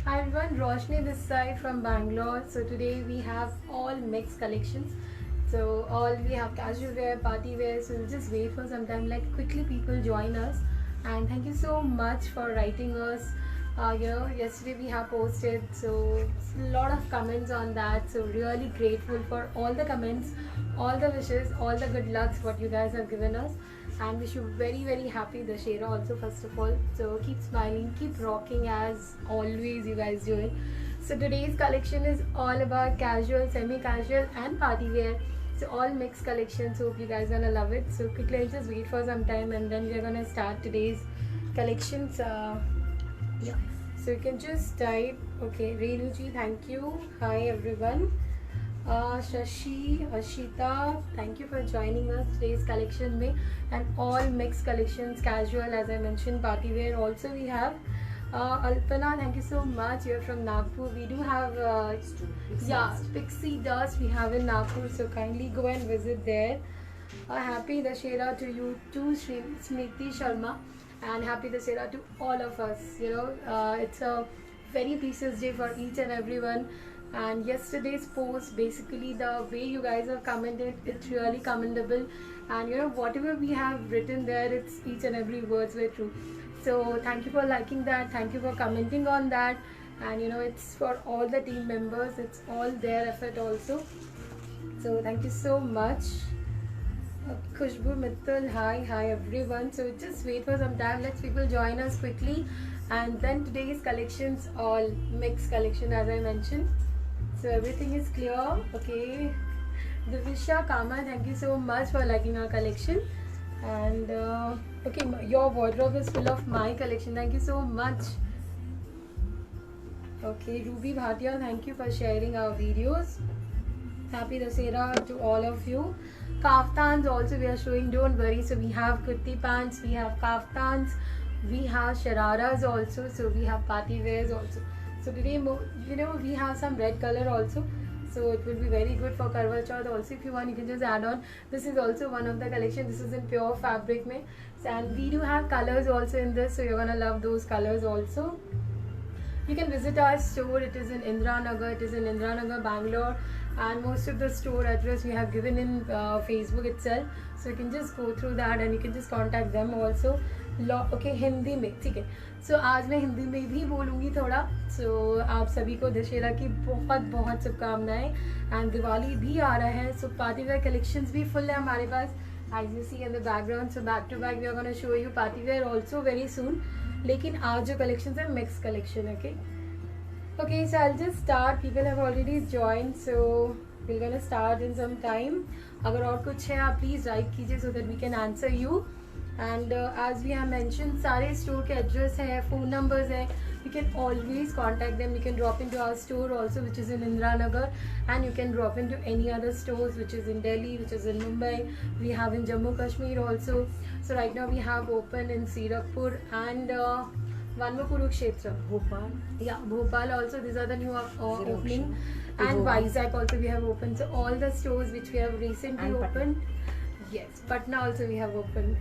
Hi everyone, Roshni this side from Bangalore. So today we have all mixed collections. So all we have casual wear, party wear. So we'll just wait for some time. Let quickly people join us. And thank you so much for writing us. Yesterday we have posted so a lot of comments on that. So really grateful for all the comments, all the wishes, all the good lucks what you guys have given us. And wish you very happy Dashera also first of all. So keep smiling, keep rocking as always you guys doing. So today's collection is all about casual, semi-casual and party wear. So all mixed collections. Hope you guys gonna love it. So quickly I'll just wait for some time and then we're gonna start today's collections. Yeah. So you can just type. Okay, Renuji, thank you. Hi everyone. Shashi, Ashita, thank you for joining us today's collection में and all mixed collections, casual as I mentioned, party wear also we have. Alpana, thank you so much. You're from Nagpur. We do have Pixie Dust we have in Nagpur, so kindly go and visit there. Happy Dashera to you too, Smriti Sharma, and happy Dashera to all of us. It's a very precious day for each and everyone. And yesterday's post, basically the way you guys have commented, it's really commendable. And whatever we have written there, it's each and every words were true. So thank you for liking that, thank you for commenting on that. And it's for all the team members, it's all their effort also. So thank you so much. Khushbu Mittal, hi everyone. So just wait for some time, let's people join us quickly. And then today's collections, all mixed collection as I mentioned. So everything is clear. Okay, Divisha Kama, thank you so much for liking our collection. And okay, your wardrobe is full of my collection, thank you so much. Okay, Ruby Bhatia, thank you for sharing our videos. Happy Dasera to all of you. Kaftans also we are showing, don't worry. So we have kurti pants, we have kaftans, we have shararas also, so we have party wears also. So today, we have some red color also. So it will be very good for Karwa Chauth also. If you want, you can just add on. This is also one of the collection. This is in pure fabric mein. And we do have colors also in this. So you're going to love those colors also. You can visit our store. It is in Indiranagar. It is in Indiranagar, Bangalore. And most of the store address we have given in Facebook itself. So you can just go through that and you can just contact them also. Okay Hindi में ठीक है. सो आज मैं हिंदी में भी बोलूँगी थोड़ा. सो आप सभी को दशहरा की बहुत शुभकामनाएं. एंड दिवाली भी आ रहा है. सो पार्टी वेयर कलेक्शंस भी फुल है हमारे पास, as you see in the background. So back to back we are gonna show you party wear also very soon. लेकिन आज जो कलेक्शन है मिक्स कलेक्शन है. Okay so I just start. People have already join, so we gonna start in some time. अगर और कुछ है आप प्लीज़ राइट कीजिए so that we can answer you. And as we have mentioned, सारे store के address है, phone numbers है. You can always contact them. You can drop into our store also, which is in Indiranagar, and you can drop into any other stores which is in Delhi, which is in Mumbai. We have in Jammu Kashmir also. So right now we have open in Sirakpur and one more Kurukshetra, Bhopal. Yeah, Bhopal also. These are the new opening. And Vizag also we have opened. So all the stores which we have recently opened. Yes, Patna also we have opened.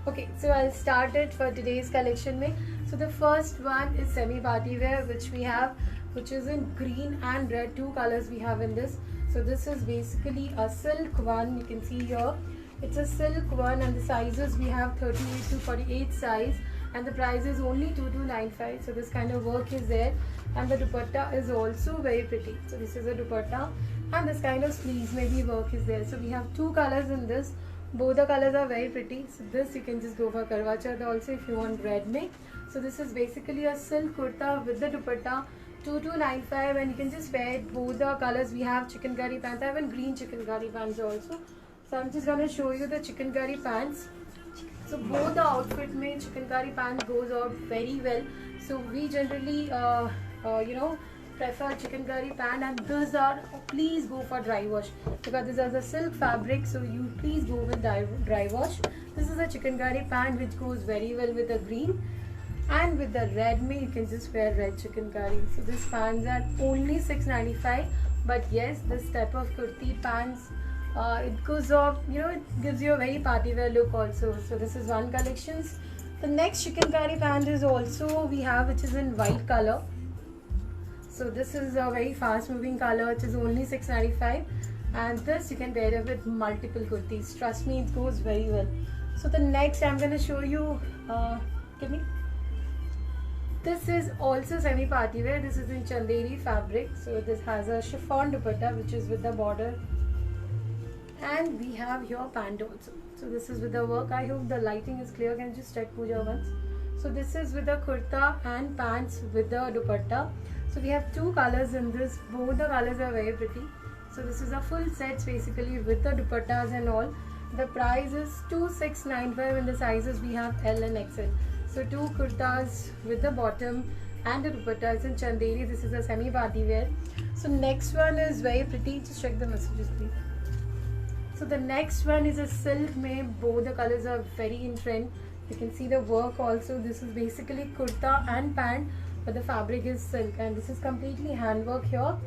Okay, so I'll start it for today's collection mein. So the first one is semi party wear which we have, which is in green and red, two colors we have in this. So this is basically a silk one. You can see here it's a silk one and the sizes we have 38 to 48 size and the price is only 2295. So this kind of work is there and the dupatta is also very pretty. So this is a dupatta and this kind of sleeves maybe work is there. So we have two colors in this. Both the colors are very pretty. So this you can just go for Karwa Chauth also if you want red mein. So this is basically a silk kurta with the dupatta, 2295, and you can just wear it. Both the colors we have chikankari pants. I have in green chikankari pants also. So I'm just gonna show you the chikankari pants. So both the outfit mein chikankari pants goes out very well. So we generally prefer chikankari pant, and these are, please go for dry wash because these are the silk fabric, so you please go with dry wash. This is a chikankari pant which goes very well with the green, and with the red mein you can just wear red chikankari. So these pants are only 695, but yes, this type of kurti pants it goes off, it gives you a very party wear look also. So this is one collections. The next chikankari pant is also we have, which is in white color. So this is a very fast moving color, which is only 695, and this you can wear it with multiple kurtis. Trust me, it goes very well. So the next I'm going to show you, give me. This is also semi party wear. This is in Chanderi fabric. So this has a chiffon dupatta which is with the border, and we have your pant also. So this is with the work. I hope the lighting is clear. Can you just check Pooja once? So this is with the kurta and pants with the dupatta. So we have two colors in this. Both the colors are very pretty. So this is a full set basically with the dupattas and all. The price is 2695 and the sizes we have L and XL. So two kurtas with the bottom and the dupattas in Chanderi. This is a semi party wear. So next one is very pretty. Just check the messages please. So the next one is a silk made. Both the colors are very in trend. You can see the work also. This is basically kurta and pant, but the fabric is silk, and this is completely handwork here.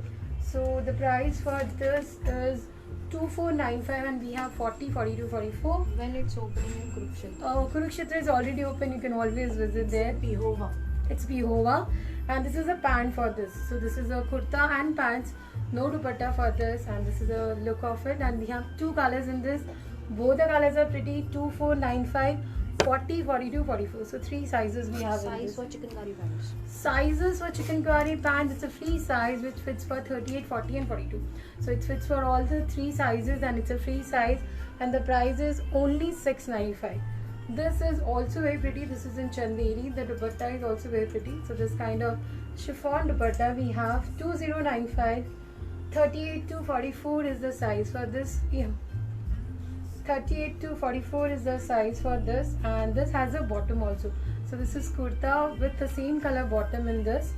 So the price for this is 2495 and we have 40, 42, 44. When it's opening in Kurukshetra? Kurukshetra is already open. You can always visit there. Pehova. It's Pehova, and this is a pant for this. So this is a kurta and pants. No dupatta for this, and this is the look of it. And we have two colors in this. Both the colors are pretty. 2495, 40, 42, 44. So three sizes we have. Size for chikankari pants. Sizes for chikankari pants. It's a free size which fits for 38, 40 and 42. So it fits for all the three sizes, and it's a free size, and the price is only 695. This is also very pretty. This is in Chanderi. The dupatta is also very pretty. So this kind of chiffon dupatta we have 2095. 38 to 44 is the size for this. Yeah. 38 to 44 is the size for this, and this has a bottom also. So this is kurta with the same color bottom in this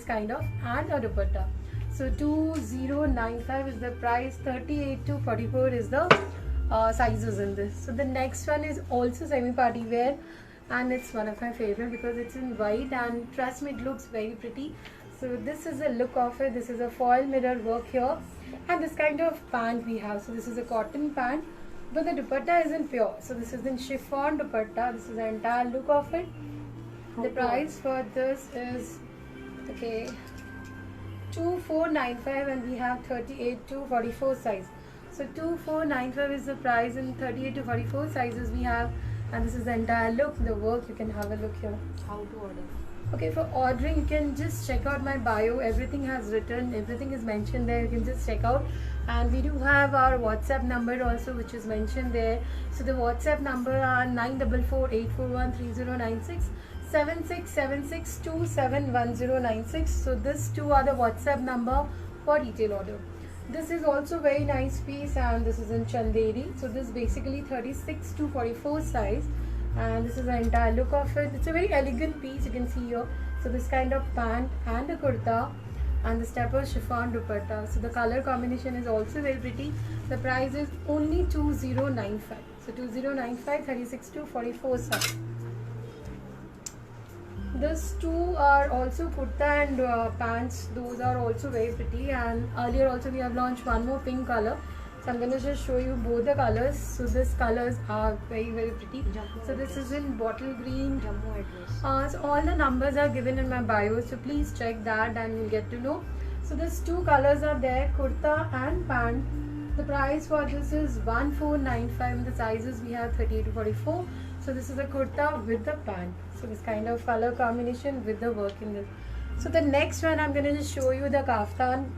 kind of, and a dupatta. So 2095 is the price. 38 to 44 is the sizes in this. So the next one is also semi party wear, and it's one of my favorite because it's in white, and trust me, it looks very pretty. So this is the look of it. This is a foil mirror work here, and this kind of pant we have. So this is a cotton pant, but the dupatta isn't pure. So this is in chiffon dupatta. This is the entire look of it. The price for this is 2495 and we have 38 to 44 size. So 2495 is the price, and 38 to 44 sizes we have, and this is the entire look. The work, you can have a look here. How to order? Okay, for ordering you can just check out my bio. Everything has written, everything is mentioned there. You can just check out, and we do have our WhatsApp number also, which is mentioned there. So the WhatsApp number are 9448413096, 7676271096. So these two are the WhatsApp number for detail order. This is also very nice piece, and this is in Chanderi. So this is basically 36 to 44 size, and this is the entire look of it. It's a very elegant piece, you can see here. So this kind of pant and a kurta, and the stepper chiffon dupatta. So the color combination is also very pretty. The price is only 2095. So 2095, 36 to 44 size. These two are also kurta and pants. Those are also very pretty, and earlier also we have launched one more pink color. So I'm going to just show you both the colors. So these colors are very, very pretty. So this is in bottle green. Jammu address. So all the numbers are given in my bio, so please check that and you'll get to know. So these two colors are there, kurta and pant. The price for this is 1495 and the sizes we have 38 to 44. So this is a kurta with the pant. So this kind of color combination with the work in it. So the next one I'm going to just show you the kaftan.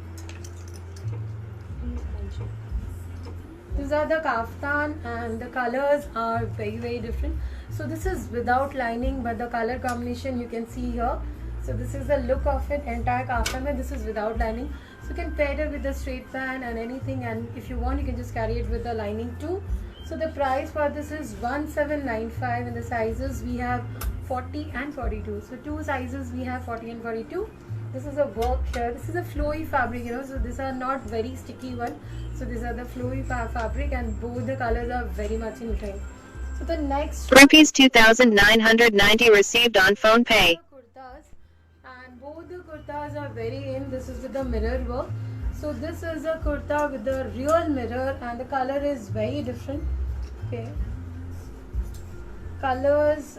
These are the kaftan, and the colors are very, very different. So this is without lining, but the color combination you can see here. So this is the look of it, entire kaftan, and this is without lining. So you can pair it with the straight pant and anything, and if you want you can just carry it with the lining too. So the price for this is 1795 and the sizes we have 40 and 42. So two sizes we have 40 and 42. This is a work here. This is a flowy fabric, you know, so these are not very sticky one. So these are the flowy fabric, and both the colors are very much in trend. So the next Rupees 2,990 received on phone pay. Kurtas, and both the kurtas are very in. This is with the mirror work. So this is a kurta with the real mirror, and the color is very different. Okay, colors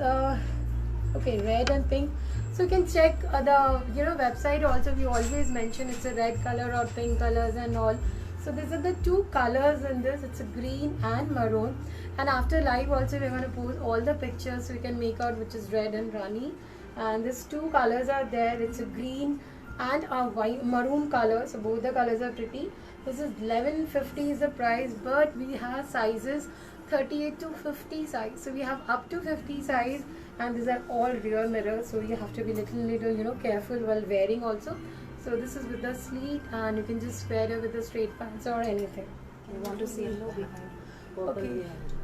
okay, red and pink. So you can check the website also. We always mention it's a red color or pink colors and all. So these are the two colors in this. It's a green and maroon. And after live also we're going to post all the pictures so you can make out which is red and Rani. And these two colors are there. It's a green and a white maroon color. So both the colors are pretty. This is 1150 is the price, but we have sizes 38 to 50 size. So we have up to 50 size, and these are all rear mirrors. So you have to be little careful while wearing also. So this is with the sleeve, and you can just wear it with the straight pants or anything. You want to see yellow behind, purple Okay. behind.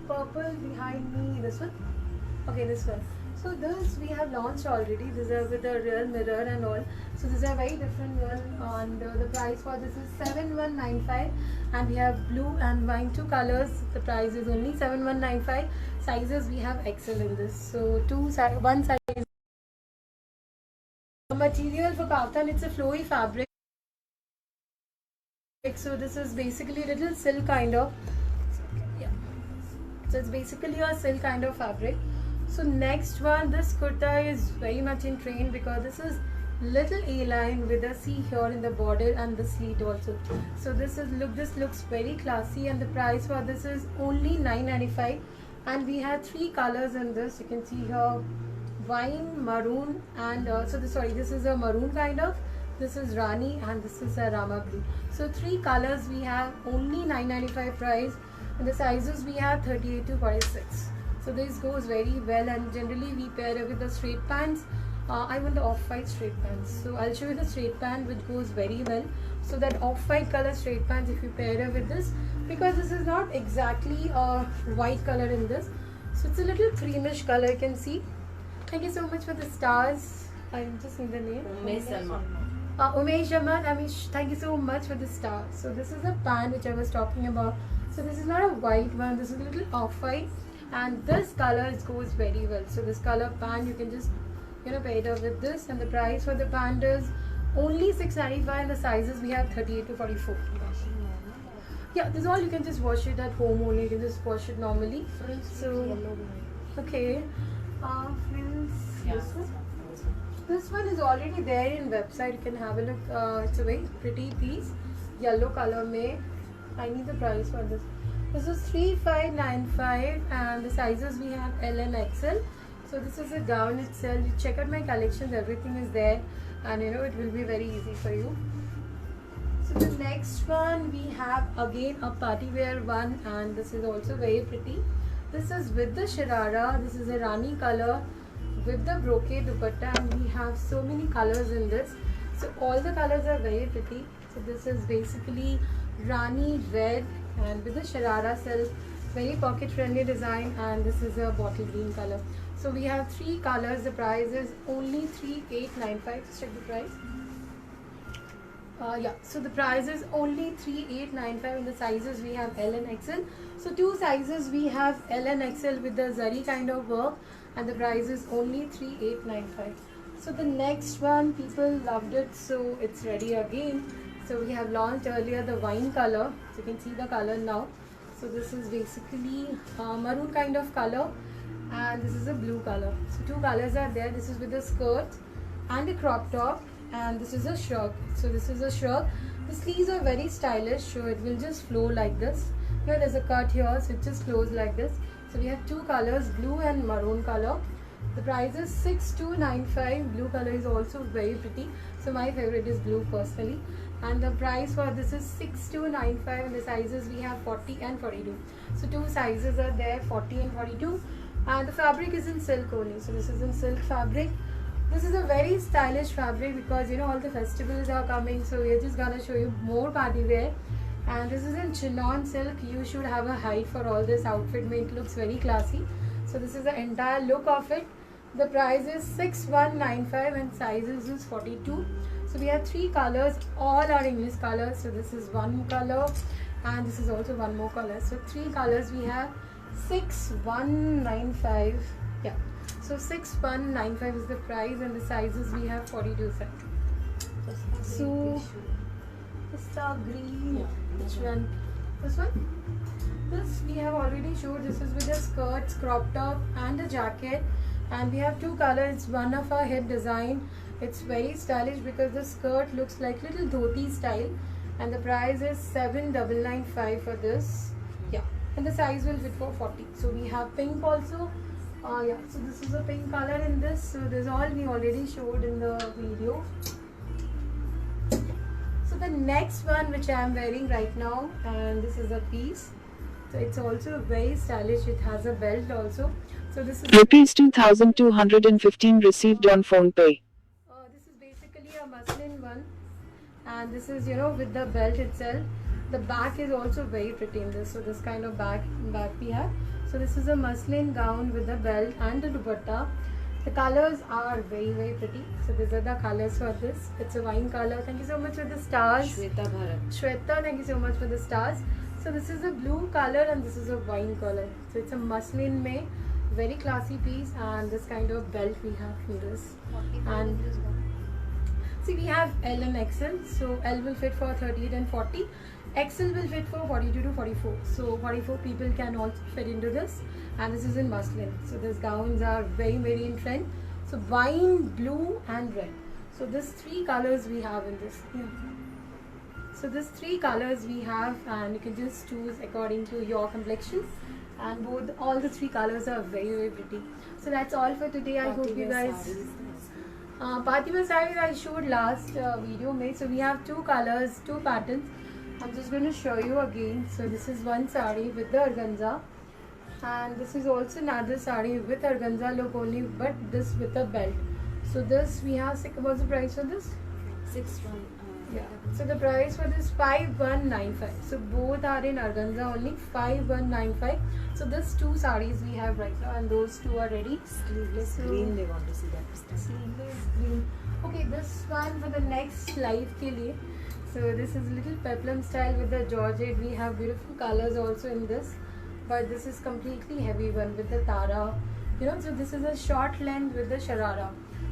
Purple behind me, this one. Okay, this one. So this we have launched already. These are with the rear mirror and all. So these are very different one. And the price for this is 7195, and we have blue and wine, two colors. The price is only 7195. Sizes we have XL in this. So one size. The material for kaftan, it's a flowy fabric. So this is basically little silk kind of. Yeah. So it's basically a silk kind of fabric. So next one, this kurta is very much in trend because this is little A-line with a C here in the border and the sleeve also. So this looks very classy, and the price for this is only 995. And we have three colors in this. You can see here, wine, maroon, and this is a maroon kind of. This is Rani, and this is a Rama blue. So three colors we have, only 995 price, and the sizes we have 38 to 46. So this goes very well, and generally we pair it with the straight pants. I want the off-white straight pants. So I'll show you the straight pant which goes very well. So that off-white color straight pants, if you pair it with this, because this is not exactly a white color in this. So it's a little creamish color, you can see. Thank you so much for the stars. I just need the name. Umesh Sharma. Umesh Jaman, thank you so much for the star. So this is the pant which I was talking about. So this is not a white one, this is a little off-white, and this color goes very well. So this color pant, you can just pair it up with this, and the price for the pant is only 695, and the sizes we have 38 to 44. Yeah, this is all. You can just wash it at home only. You can just wash it normally. So Yellow behind. okay, friends, this one is already there in website. You can have a look. It's a very pretty piece, yellow color mein. I need the price for this. This is 3595, and the sizes we have L and XL. So this is a gown itself. You check out my collections, everything is there, and it will be very easy for you. So the next one we have again a party wear one, and this is also very pretty. This is with the sharara. This is a Rani color with the brocade dupatta, and we have so many colors in this. So all the colors are very pretty. So this is basically Rani red and with the sharara silk, very pocket friendly design, and this is a bottle green color. So we have three colors. The price is only 3895. Just check the price. Yeah, so the price is only 3895, and the sizes we have L and XL. So two sizes we have L and XL with the zari kind of work, and the price is only 3895. So the next one, people loved it, so it's ready again. So we have launched earlier the wine color. So you can see the color now. So this is basically maroon kind of color, and this is a blue color. So two colors are there. This is with a skirt and a crop top, and this is a shirt. So this is a shirt. The sleeves are very stylish, so it will just flow like this. Here there's a cut here, so it just flows like this. So we have two colors, blue and maroon color. The price is 6295. Blue color is also very pretty, so my favorite is blue personally. And the price for this is 6295, and the sizes we have 40 and 42. So two sizes are there, 40 and 42, and the fabric is in silk only. So this is in silk fabric. This is a very stylish fabric because all the festivals are coming, so we're just gonna show you more party wear. And this is in chignon silk. You should have a height for all this outfit. It looks very classy. So this is the entire look of it. The price is 6195, and sizes is 42. So we have three colors, all are English colors. So this is one color, and this is also one more color. So three colors we have. 6195. Yeah. So 6195 is the price, and the sizes we have 42 size. So pista green. Which one? This one? This we have already showed. This is with the skirts, crop top, and a jacket. and we have two colors. One of our head design, it's very stylish because the skirt looks like little dhoti style, and the price is 7,995 for this. Yeah, and the size will fit for 40. So we have pink also. Yeah, so this is a pink color in this. So this all we already showed in the video. So the next one which I am wearing right now, and this is a piece. So it's also very stylish. It has a belt also. So this is Rupees 2,215 received on PhonePe. this is basically a muslin one, and this is with the belt itself. The back is also very pretty in this. So this kind of back we have. So this is a muslin gown with the belt and the dupatta. The colors are very pretty. So these are the colors for this. It's a wine color. Thank you so much for the stars. Shweta Bharat. Shweta, thank you so much for the stars. So this is a blue color and this is a wine color. So it's a muslin mein, very classy piece, and this kind of belt we have in this. And see, we have L and XL. So L will fit for 38 and 40. XL will fit for 42 to 44. So 44 people can also fit into this, and this is in muslin. So these gowns are very in trend. So wine, blue and red. So these three colors we have in this. Yeah. So these three colors we have, and you can just choose according to your complexion. And all the three colors are very pretty. So that's all for today. I hope you guys. Party wear sarees I showed last video mein. So we have two colors, two patterns. I'm just going to show you again. So this is one saree with the organza, and this is also another saree with organza look only, but this with a belt. So this we have. What's the price for this? 6-1. Yeah. So the price for this 5,195. So both are in organza only, 5,195. So this two sarees we have right now, and those two are ready. Sleeveless So- green, they want to see that. Sleeveless green. Okay, this one for the next live ke liye. So this is little peplum style with the georgette. We have beautiful colors also in this, but this is completely heavy one with the tara. So this is a short length with the sharara.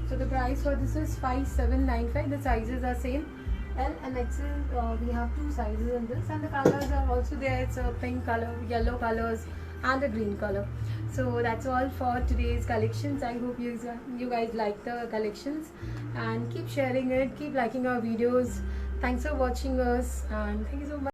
So the price for this is 5,795. The sizes are same. L and XL. We have two sizes in this, and the colors are also there. It's a pink color, yellow colors, and a green color. So that's all for today's collections. I hope you guys like the collections, and keep sharing it, keep liking our videos. Thanks for watching us, and thank you so much.